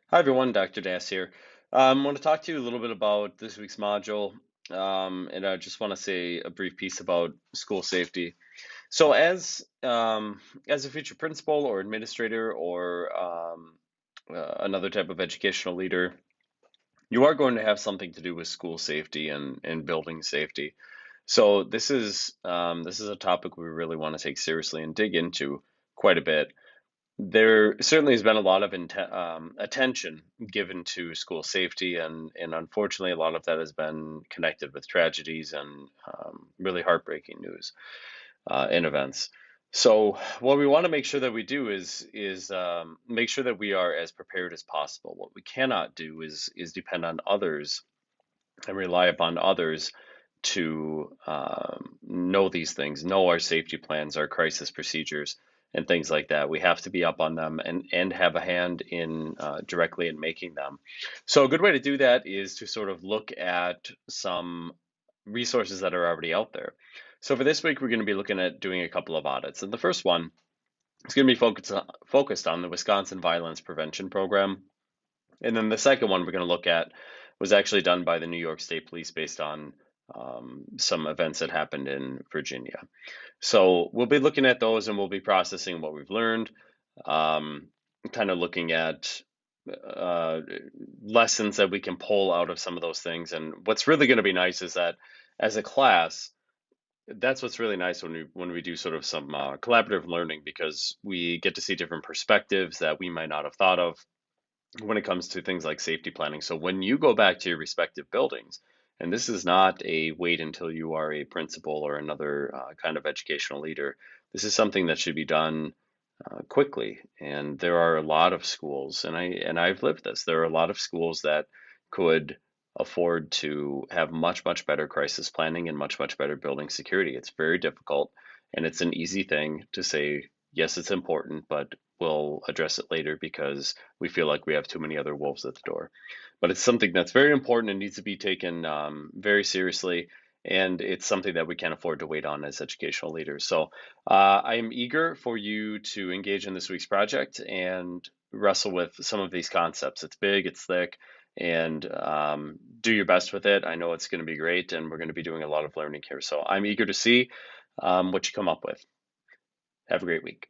Hi everyone, Dr. Das here. I want to talk to you a little bit about this week's module, and I just want to say a brief piece about school safety. So, as a future principal or administrator or another type of educational leader, you are going to have something to do with school safety and building safety. So, this is a topic we really want to take seriously and dig into quite a bit. There certainly has been a lot of attention given to school safety, and unfortunately, a lot of that has been connected with tragedies and really heartbreaking news and events. So, what we want to make sure that we do is make sure that we are as prepared as possible. What we cannot do is depend on others and rely upon others to know these things, know our safety plans, our crisis procedures, and things like that. We have to be up on them and have a hand in directly in making them. So a good way to do that is to sort of look at some resources that are already out there. So for this week, we're going to be looking at doing a couple of audits, and the first one is going to be focused on the Wisconsin Violence Prevention Program. And then the second one we're going to look at was actually done by the New York State Police based on some events that happened in Virginia. So we'll be looking at those and we'll be processing what we've learned, um, kind of looking at uh, lessons that we can pull out of some of those things. And what's really going to be nice is that as a class, that's what's really nice when we do sort of some collaborative learning because we get to see different perspectives that we might not have thought of when it comes to things like safety planning. So when you go back to your respective buildings, and this is not a wait until you are a principal or another kind of educational leader, this is something that should be done quickly. And there are a lot of schools, and I've lived this. There are a lot of schools that could afford to have much better crisis planning and much better building security. It's very difficult, and it's an easy thing to say, yes, it's important, but we'll address it later because we feel like we have too many other wolves at the door. But it's something that's very important and needs to be taken very seriously. And it's something that we can't afford to wait on as educational leaders. So I am eager for you to engage in this week's project and wrestle with some of these concepts. It's big, it's thick, and do your best with it. I know it's going to be great, and we're going to be doing a lot of learning here. So I'm eager to see what you come up with. Have a great week.